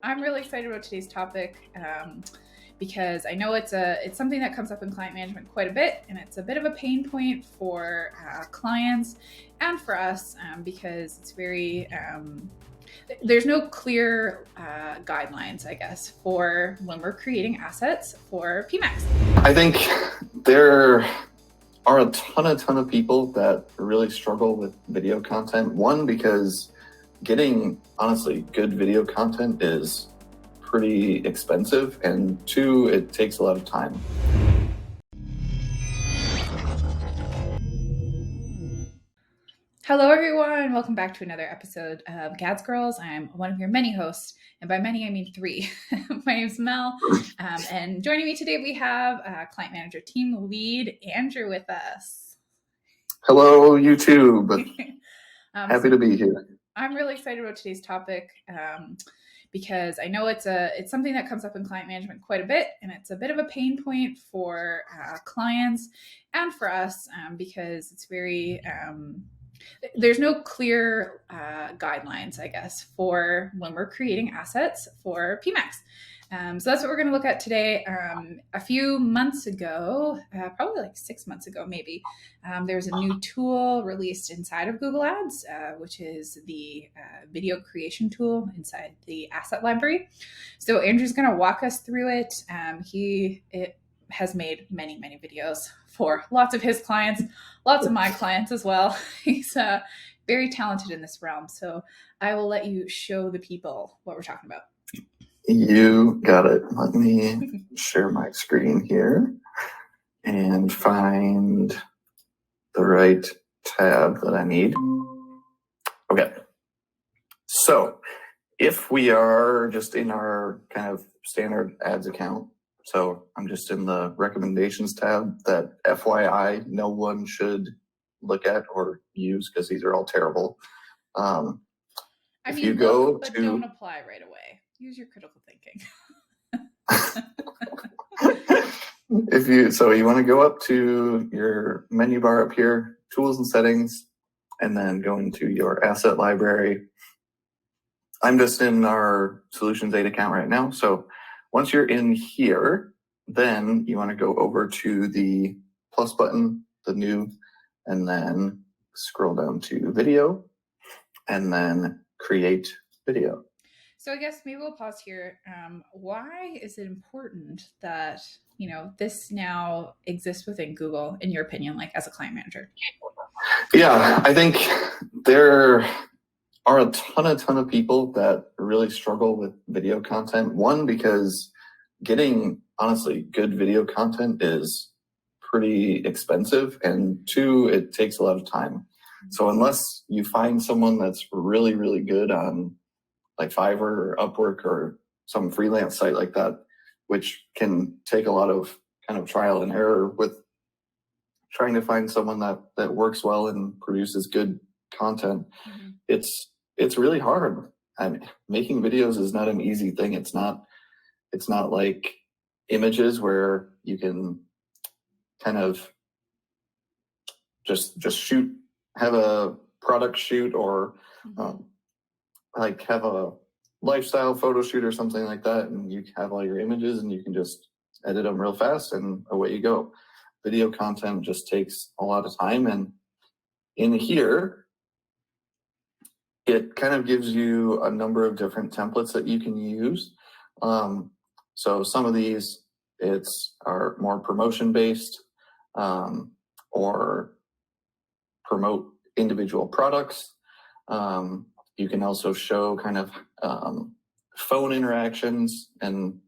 I'm really excited about today's topic because I know it's something that comes up in client management quite a bit, and it's a bit of a pain point for clients and for us because it's very there's no clear guidelines, I guess, for when we're creating assets for PMAX. I think there are a ton of people that really struggle with video content. One, because getting honestly good video content is pretty expensive, and two, it takes a lot of time. Hello, everyone. Welcome back to another episode of Gads Girls. I'm one of your many hosts, and by many, I mean three. My name's Mel, and joining me today, we have client manager team lead Andrew with us. Hello, YouTube. Happy to be here. I'm really excited about today's topic because I know it's something that comes up in client management quite a bit, and it's a bit of a pain point for clients and for us because it's very there's no clear guidelines, I guess, for when we're creating assets for PMAX. So that's what we're going to look at today. A few months ago, probably like 6 months ago, maybe, there's a new tool released inside of Google Ads, which is the video creation tool inside the asset library. So Andrew's going to walk us through it. He has made many videos for lots of his clients, lots of my clients as well. He's very talented in this realm. So I will let you show the people what we're talking about. You got it. Let me share my screen here and find the right tab that I need. Okay. So if we are just in our kind of standard ads account, so I'm just in the recommendations tab that FYI no one should look at or use because these are all terrible. Don't apply right away. Use your critical thinking. So you want to go up to your menu bar up here, tools and settings, and then go into your asset library. I'm just in our Solutions 8 account right now. So once you're in here, then you want to go over to the plus button, the new, and then scroll down to video, and then create video. So I guess maybe we'll pause here. Why is it important that, this now exists within Google, in your opinion, like as a client manager? Yeah, I think there are a ton of people that really struggle with video content. One, because getting honestly good video content is pretty expensive, and two, it takes a lot of time. So unless you find someone that's really good on like Fiverr or Upwork or some freelance site like that, which can take a lot of kind of trial and error with trying to find someone that works well and produces good content, it's really hard. I mean, making videos is not an easy thing. It's not like images where you can kind of just shoot, have a product shoot, or like have a lifestyle photo shoot or something like that, and you have all your images and you can just edit them real fast and away you go. Video content just takes a lot of time, and in here it kind of gives you a number of different templates that you can use. So some of these are more promotion based, or promote individual products. You can also show kind of phone interactions and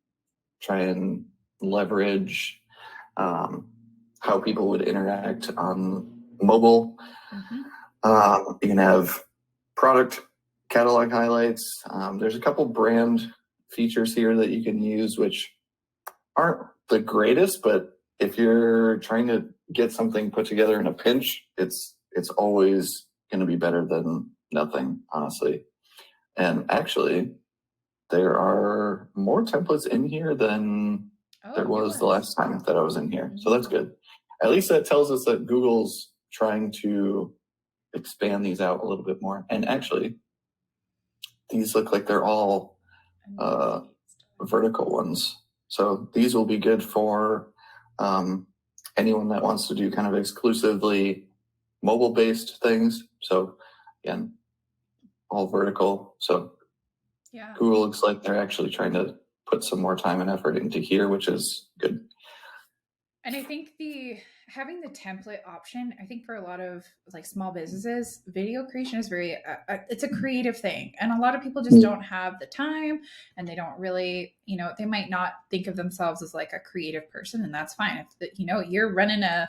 try and leverage how people would interact on mobile. You can have product catalog highlights. There's a couple brand features here that you can use, which aren't the greatest, but if you're trying to get something put together in a pinch, it's always going to be better than nothing, honestly. And actually, there are more templates in here than there was the last time that I was in here. So that's good. At least that tells us that Google's trying to expand these out a little bit more. And actually, these look like they're all vertical ones. So these will be good for anyone that wants to do kind of exclusively mobile-based things. So again, all vertical. So Yeah. Google looks like they're actually trying to put some more time and effort into here, which is good. And I think having the template option, I think for a lot of like small businesses, video creation is very it's a creative thing, and a lot of people just don't have the time, and they don't really, they might not think of themselves as like a creative person, and that's fine. If you're running a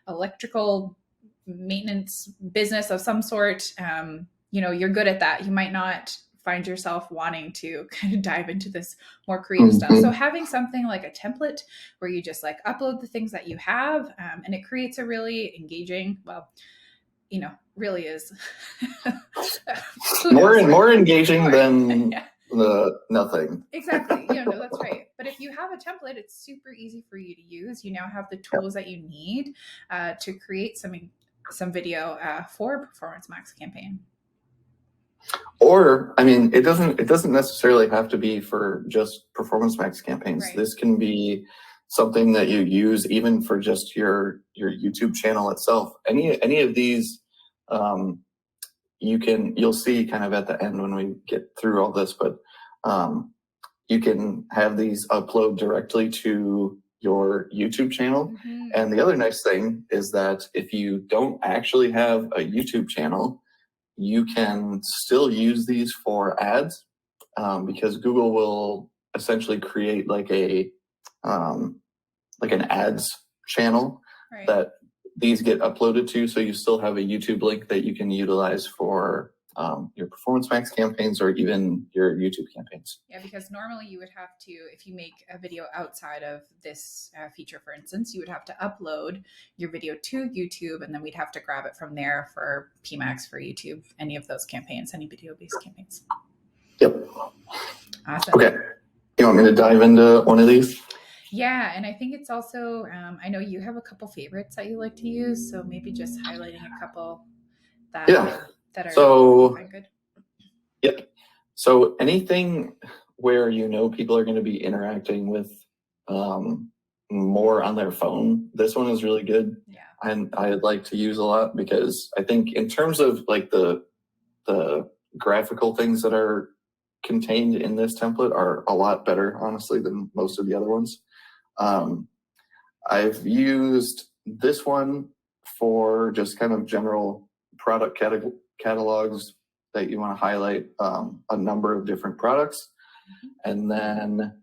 electrical maintenance business of some sort, you're good at that. You might not find yourself wanting to kind of dive into this more creative stuff. So having something like a template where you just like upload the things that you have, and it creates a really engaging, really is more engaging than the nothing. Exactly. No, that's right. But if you have a template, it's super easy for you to use. You now have the tools that you need to create some video for a Performance Max campaign. Or, I mean, it doesn't necessarily have to be for just Performance Max campaigns. Right. This can be something that you use even for just your YouTube channel itself. Any of these, you'll see kind of at the end when we get through all this, but you can have these upload directly to your YouTube channel. And the other nice thing is that if you don't actually have a YouTube channel, you can still use these for ads, because Google will essentially create like an ads channel that these get uploaded to. So you still have a YouTube link that you can utilize for your Performance Max campaigns or even your YouTube campaigns. Yeah, because normally you would have to, if you make a video outside of this feature, for instance, you would have to upload your video to YouTube, and then we'd have to grab it from there for PMax, for YouTube, any of those campaigns, any video-based campaigns. Yep. Awesome. Okay. You want me to dive into one of these? Yeah, and I think it's also, I know you have a couple favorites that you like to use, so maybe just highlighting a couple that are good. Yep. So anything where people are going to be interacting with more on their phone, this one is really good. Yeah. And I'd like to use a lot because I think in terms of like the graphical things that are contained in this template are a lot better, honestly, than most of the other ones. I've used this one for just kind of general product catalogs that you want to highlight a number of different products. And then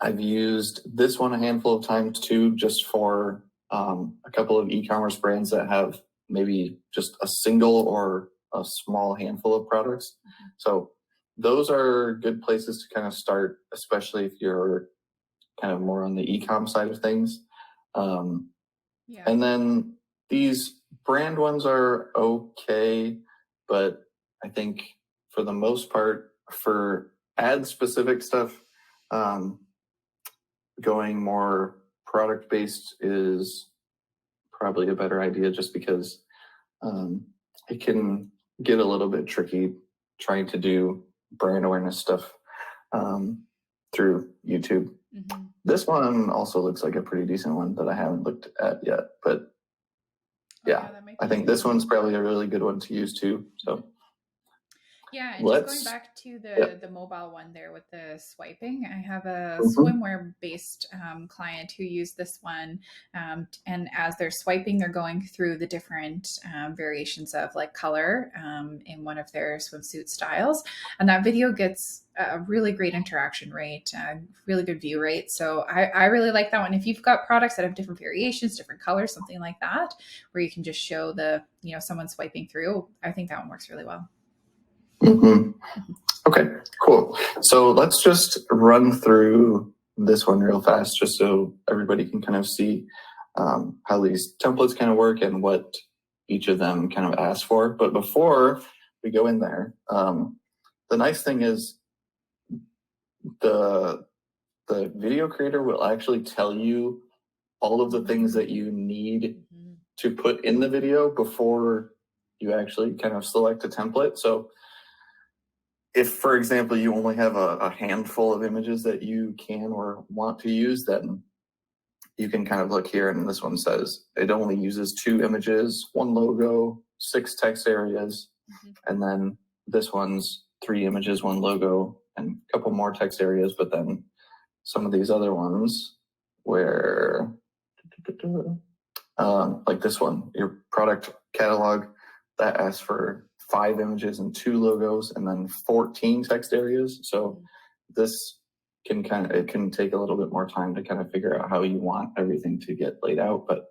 I've used this one a handful of times too, just for a couple of e-commerce brands that have maybe just a single or a small handful of products. So those are good places to kind of start, especially if you're kind of more on the e-com side of things. And then these brand ones are okay, but I think for the most part, for ad specific stuff, going more product based is probably a better idea, just because it can get a little bit tricky trying to do brand awareness stuff through YouTube. This one also looks like a pretty decent one that I haven't looked at yet, but I think this one's probably a really good one to use too. So yeah, and just going back to the mobile one there with the swiping, I have a swimwear based client who used this one, and as they're swiping, they're going through the different variations of like color in one of their swimsuit styles, and that video gets a really great interaction rate, really good view rate. So I really like that one. If you've got products that have different variations, different colors, something like that, where you can just show someone swiping through, I think that one works really well. Okay, cool. So let's just run through this one real fast, just so everybody can kind of see how these templates kind of work and what each of them kind of ask for. But before we go in there, the nice thing is the video creator will actually tell you all of the things that you need to put in the video before you actually kind of select a template. So if, for example, you only have a handful of images that you can or want to use, then you can kind of look here, and this one says it only uses 2 images, 1 logo, 6 text areas, and then this one's 3 images, 1 logo, and a couple more text areas. But then some of these other ones where, like this one, your product catalog, that asks for 5 images and 2 logos and then 14 text areas. So this can it can take a little bit more time to kind of figure out how you want everything to get laid out, but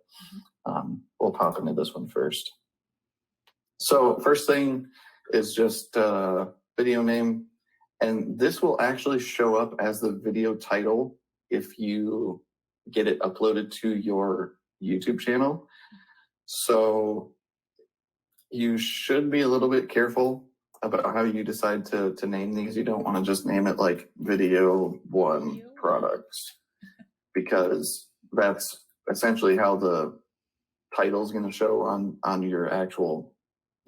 we'll pop into this one first. So first thing is just video name, and this will actually show up as the video title if you get it uploaded to your YouTube channel. So you should be a little bit careful about how you decide to name these. You don't want to just name it like Video 1 Products, because that's essentially how the title is going to show on your actual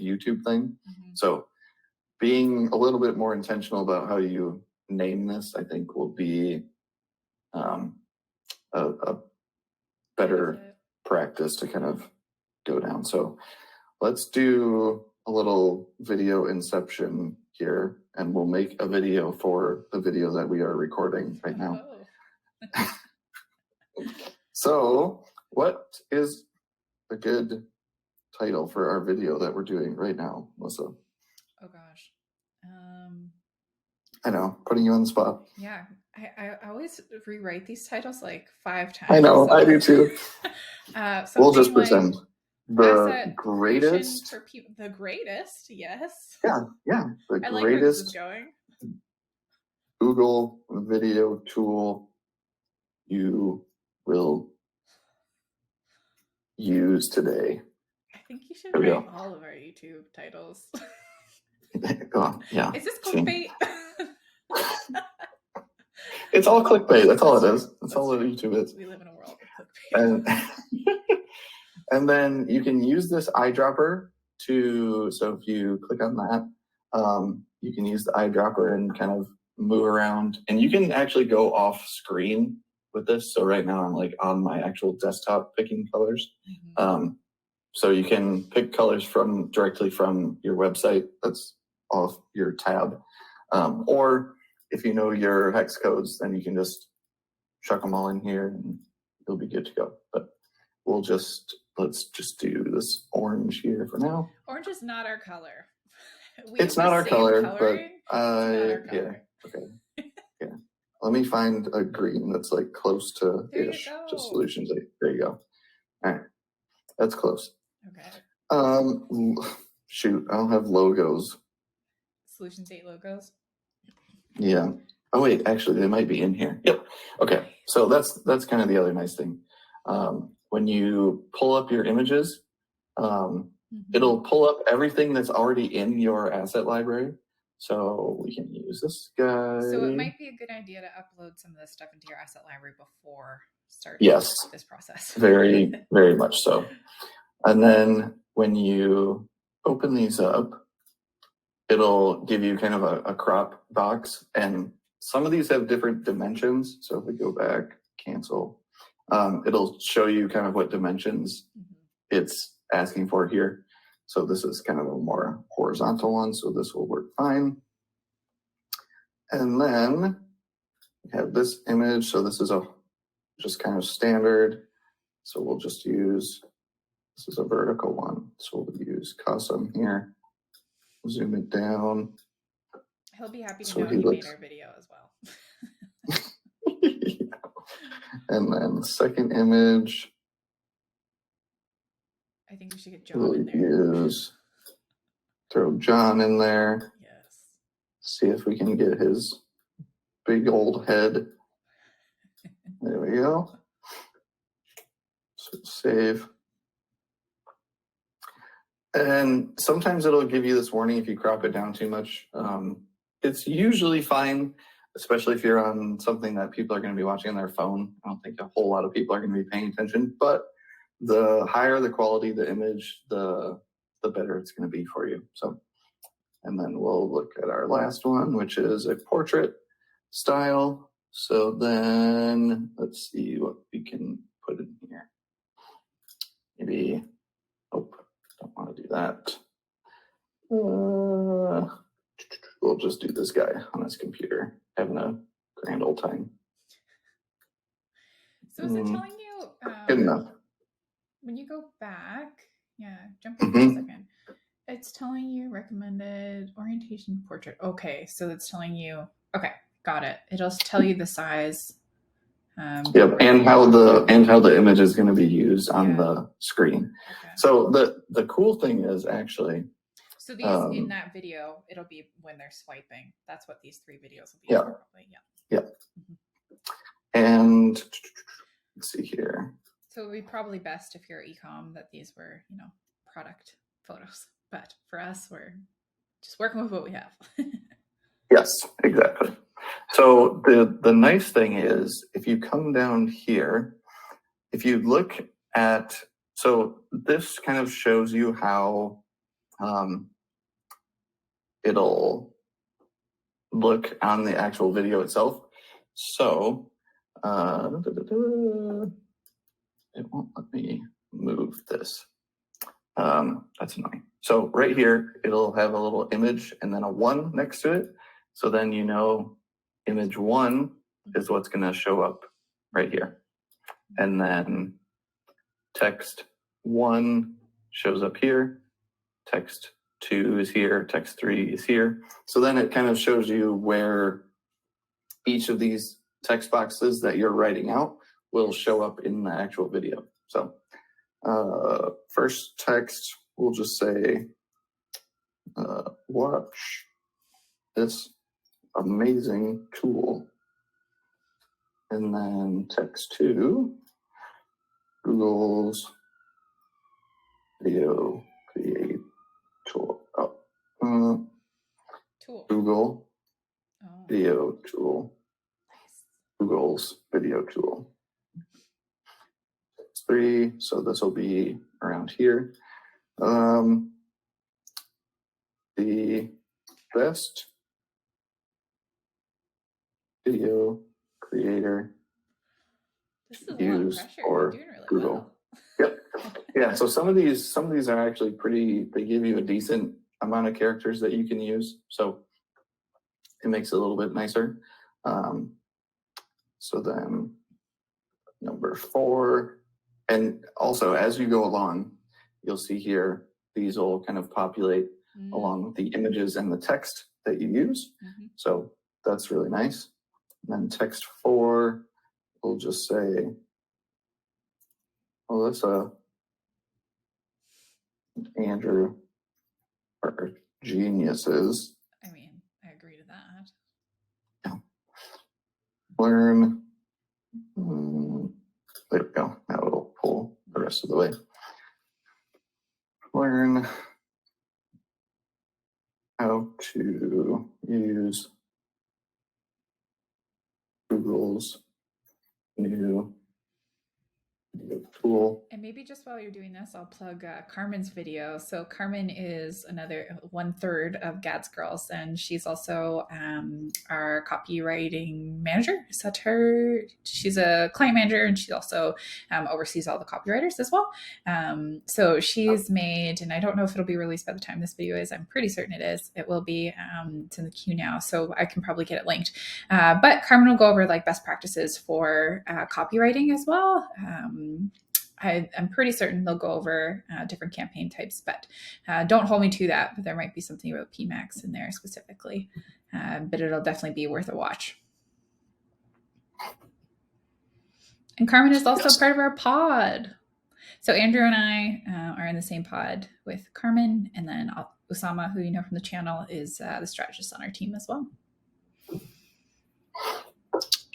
YouTube thing. So being a little bit more intentional about how you name this, I think, will be a better practice to kind of go down. So let's do a little video inception here, and we'll make a video for the video that we are recording right now. So what is a good title for our video that we're doing right now, Melissa? Oh gosh. I know, putting you on the spot. Yeah, I always rewrite these titles like 5 times. I know, I do too. We'll just pretend. The greatest. For people, the greatest, yes. Yeah. The I greatest like where this is going. Google video tool you will use today. I think you should write all of our YouTube titles. Yeah. Is this clickbait? It's all clickbait. That's all it is. That's all that YouTube is. We live in a world of clickbait. And then you can use this eyedropper so if you click on that, you can use the eyedropper and kind of move around. And you can actually go off screen with this. So right now I'm like on my actual desktop picking colors. So you can pick colors directly from your website. That's off your tab. Or if you know your hex codes, then you can just chuck them all in here and you'll be good to go. But let's just do this orange here for now. Orange is not our color. It's not our color, but yeah. Okay. Yeah. Let me find a green that's like close to ish. Just Solutions 8. There you go. All right. That's close. Okay. Shoot, I don't have logos. Solutions 8 logos. Yeah. Oh wait, actually they might be in here. Yep. Okay. So that's kind of the other nice thing. When you pull up your images, it'll pull up everything that's already in your asset library. So we can use this guy. So it might be a good idea to upload some of this stuff into your asset library before starting this process. Very, very much so. And then when you open these up, it'll give you kind of a crop box. And some of these have different dimensions. So if we go back, cancel, it'll show you kind of what dimensions it's asking for here. So this is kind of a more horizontal one, so this will work fine. And then we have this image. So this is just kind of standard. So we'll just use, this is a vertical one. So we'll use custom here. Zoom it down. He'll be happy to know he made our video as well. And then the second image, I think we should get John in there. Throw John in there. Yes. See if we can get his big old head. There we go. So save. And sometimes it'll give you this warning if you crop it down too much. It's usually fine, especially if you're on something that people are going to be watching on their phone. I don't think a whole lot of people are going to be paying attention, but the higher the quality of the image, the better it's going to be for you. So And then we'll look at our last one, which is a portrait style. So then let's see what we can put in here. Maybe, oh, don't want to do that. We'll just do this guy on his computer, having a grand old time. So is it telling you Good enough. when you go back? Yeah, jump in for a second. It's telling you recommended orientation portrait. Okay, so it's telling you. Okay, got it. It'll tell you the size. Yep, and how the image is going to be used on the screen. Okay. So the cool thing is actually. So these in that video, it'll be when they're swiping. That's what these 3 videos will be. Yeah. Probably. Yeah. And let's see here. So it would be probably best if you're e-com that these were, product photos. But for us, we're just working with what we have. Yes, exactly. So the nice thing is, if you come down here, if you look at, so this kind of shows you how it'll look on the actual video itself. So it won't let me move this. That's annoying. So right here, it'll have a little image and then a 1 next to it. So then image 1 is what's going to show up right here. And then text 1 shows up here. Text 2 is here. Text 3 is here. So then it kind of shows you where each of these text boxes that you're writing out will show up in the actual video. So first text, we'll just say, watch this amazing tool. And then text 2, Google's video create tool. Tool. Google video tool. Nice. Google's video tool. 3, so this will be around here. The best video creator use for Google. Well. Yep. Yeah. So some of these are actually they give you a decent amount of characters that you can use. So it makes it a little bit nicer. So then number 4, and also as you go along, you'll see here, these will kind of populate along with the images and the text that you use. So that's really nice. And then text 4, we'll just say, well, that's Andrew are geniuses. I mean, I agree to that. Yeah. Learn. There we go. Now it'll pull the rest of the way. Learn how to use Google's new video tool. And maybe just while you're doing this, I'll plug Carmen's video. So Carmen is another 1/3 of Gads Girls, and she's also our copywriting manager. Is that her? She's a client manager, and she also oversees all the copywriters as well. So she's made, and I don't know if it'll be released by the time this video is. I'm pretty certain it is. It will be. It's in the queue now, so I can probably get it linked. But Carmen will go over like best practices for copywriting as well. I'm pretty certain they'll go over different campaign types, but don't hold me to that. But there might be something about PMAX in there specifically, but it'll definitely be worth a watch. And Carmen is also part of our pod. So Andrew and I are in the same pod with Carmen, and then Usama, who you know from the channel, is the strategist on our team as well.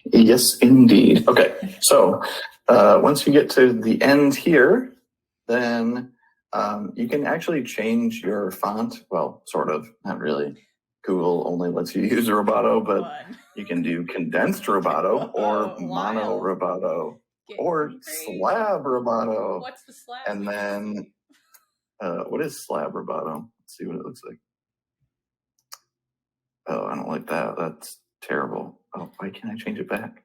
Yes, indeed. Okay, so once you get to the end here, then you can actually change your font. Well, sort of, not really. Google only lets you use Roboto, but you can do condensed Roboto or mono Roboto or slab Roboto. What's the slab? And then what is slab Roboto? Let's see what it looks like. Oh, I don't like that. That's terrible. Oh, why can't I change it back?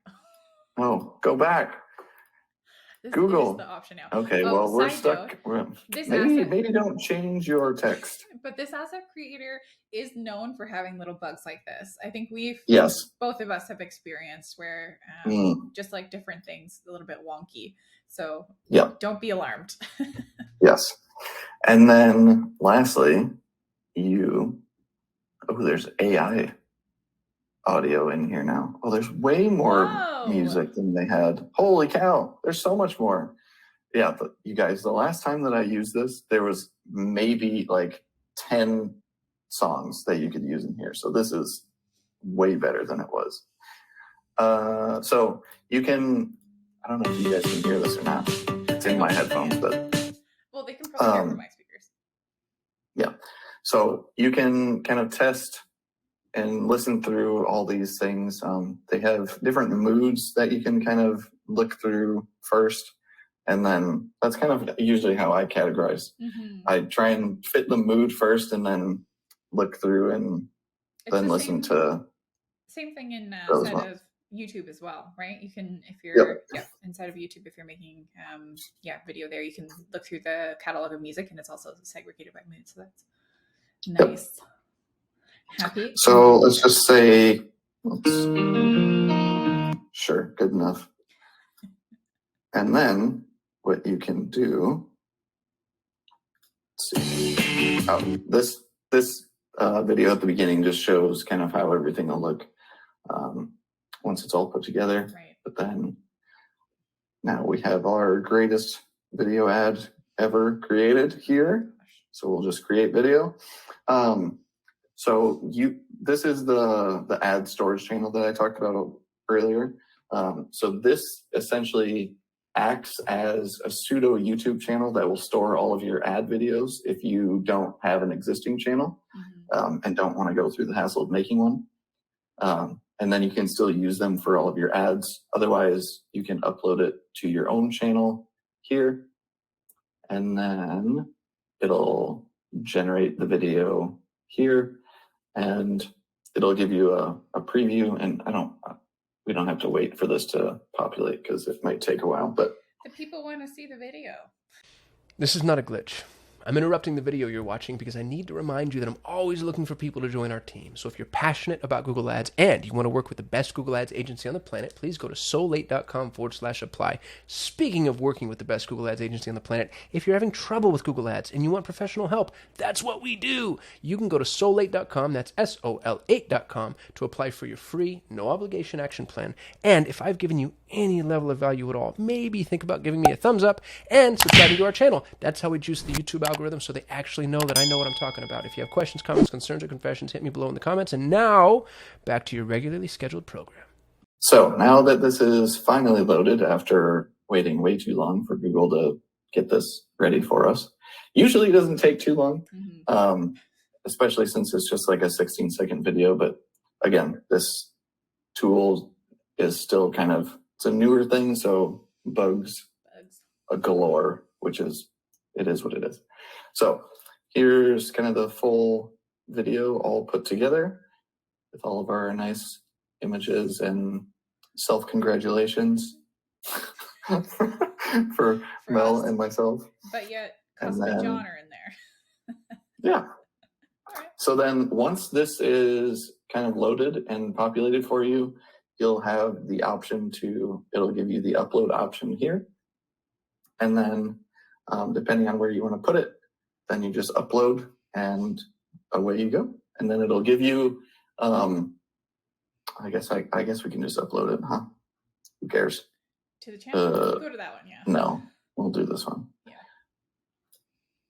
Oh, go back. This Google. is the option now. Okay, well, we're side stuck. this Maybe asset- maybe don't change your text. But this asset creator is known for having little bugs like this. I think Yes. both of us have experienced where just like different things, a little bit wonky. So Yeah. don't be alarmed. Yes. And then lastly, there's AI audio in here now. Oh, there's way more music than they had. Holy cow. There's so much more. Yeah, but you guys, the last time that I used this, there was maybe like 10 songs that you could use in here. So this is way better than it was. So you can, I don't know if you guys can hear this or not. It's in my headphones, but. Well, they can probably hear from my speakers. Yeah. So you can kind of test and listen through all these things. They have different moods that you can kind of look through first. And then that's kind of usually how I categorize. I try and fit the mood first and then look through and then listen to. Same thing inside of YouTube as well, right? You can, if you're inside of YouTube, if you're making video there, you can look through the catalog of music and it's also segregated by mood. So that's nice. Happy. So let's just say, sure, good enough. And then what you can do, let's see. This video at the beginning just shows kind of how everything will look once it's all put together. Right. But then now we have our greatest video ad ever created here. So we'll just create video. This is the ad storage channel that I talked about earlier. So this essentially acts as a pseudo YouTube channel that will store all of your ad videos if you don't have an existing channel and don't want to go through the hassle of making one. And then you can still use them for all of your ads. Otherwise, you can upload it to your own channel here, and then it'll generate the video here, and it'll give you a preview. And we don't have to wait for this to populate because it might take a while, but the people want to see the video. This is not a glitch. I'm interrupting the video you're watching because I need to remind you that I'm always looking for people to join our team. So if you're passionate about Google Ads and you want to work with the best Google Ads agency on the planet, please go to solate.com/apply. Speaking of working with the best Google Ads agency on the planet, if you're having trouble with Google Ads and you want professional help, that's what we do. You can go to solate.com, that's SOL8.com, to apply for your free, no obligation action plan. And if I've given you any level of value at all, maybe think about giving me a thumbs up and subscribing to our channel. That's how we juice the YouTube algorithm so they actually know that I know what I'm talking about. If you have questions, comments, concerns, or confessions, hit me below in the comments. And now, back to your regularly scheduled program. So now that this is finally loaded after waiting way too long for Google to get this ready for us, usually it doesn't take too long, especially since it's just like a 16-second video. But again, this tool is still it's a newer thing, so bugs galore, it is what it is. So here's kind of the full video all put together with all of our nice images and self-congratulations for Mel us, and myself. But yet, Cosmic John are in there. Yeah. Right. So then once this is kind of loaded and populated for you, you'll have the option it'll give you the upload option here. And then depending on where you want to put it, then you just upload and away you go. And then it'll give you, I guess we can just upload it, huh? Who cares? To the channel? Go to that one, yeah. No, we'll do this one. Yeah.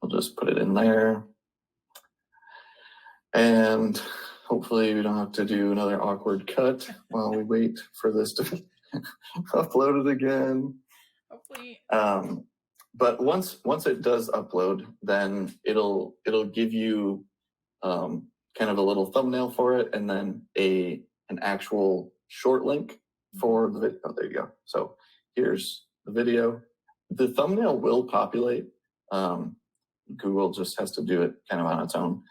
We'll just put it in there. And hopefully we don't have to do another awkward cut while we wait for this to be uploaded again. Hopefully. But once it does upload, then it'll give you kind of a little thumbnail for it, and then an actual short link for the video. Oh, there you go. So here's the video. The thumbnail will populate. Google just has to do it kind of on its own.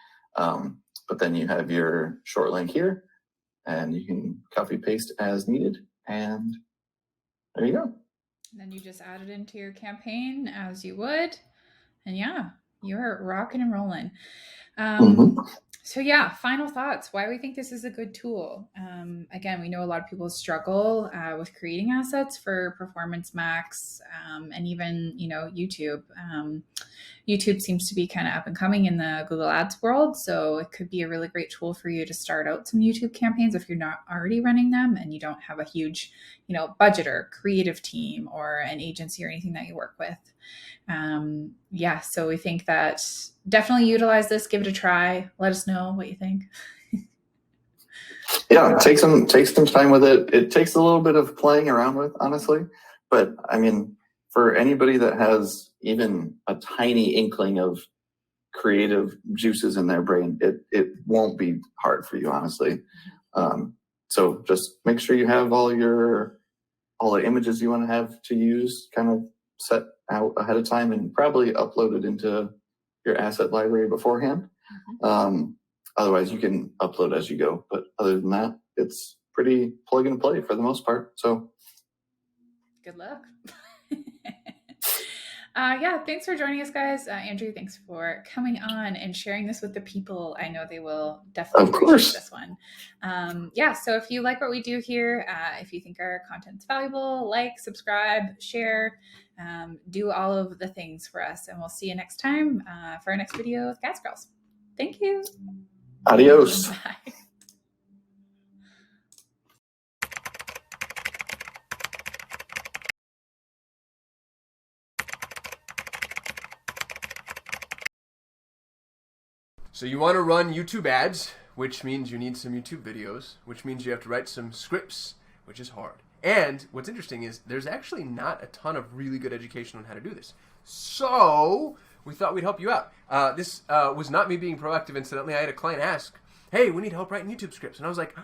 but then you have your short link here, and you can copy paste as needed, and there you go. And then you just add it into your campaign as you would, and yeah, you're rocking and rolling. So yeah, final thoughts. Why we think this is a good tool. Again, we know a lot of people struggle with creating assets for Performance Max, and even YouTube. YouTube seems to be kind of up and coming in the Google Ads world, so it could be a really great tool for you to start out some YouTube campaigns if you're not already running them and you don't have a huge, budget or creative team or an agency or anything that you work with. So we think that definitely utilize this, give it a try. Let us know what you think. Yeah, take some time with it. It takes a little bit of playing around with, honestly. But I mean, for anybody that has even a tiny inkling of creative juices in their brain, it won't be hard for you, honestly. So just make sure you have all the images you want to have to use kind of set out ahead of time, and probably upload it into your asset library beforehand. Otherwise, you can upload as you go. But other than that, it's pretty plug and play for the most part. So good luck. Thanks for joining us, guys. Andrew, thanks for coming on and sharing this with the people. I know they will definitely appreciate this one. So if you like what we do here, if you think our content's valuable, like, subscribe, share, do all of the things for us. And we'll see you next time for our next video with Gas Girls. Thank you. Adios. Bye. So you want to run YouTube ads, which means you need some YouTube videos, which means you have to write some scripts, which is hard. And what's interesting is there's actually not a ton of really good education on how to do this. So we thought we'd help you out. This was not me being proactive, incidentally. I had a client ask, hey, we need help writing YouTube scripts. And I was like,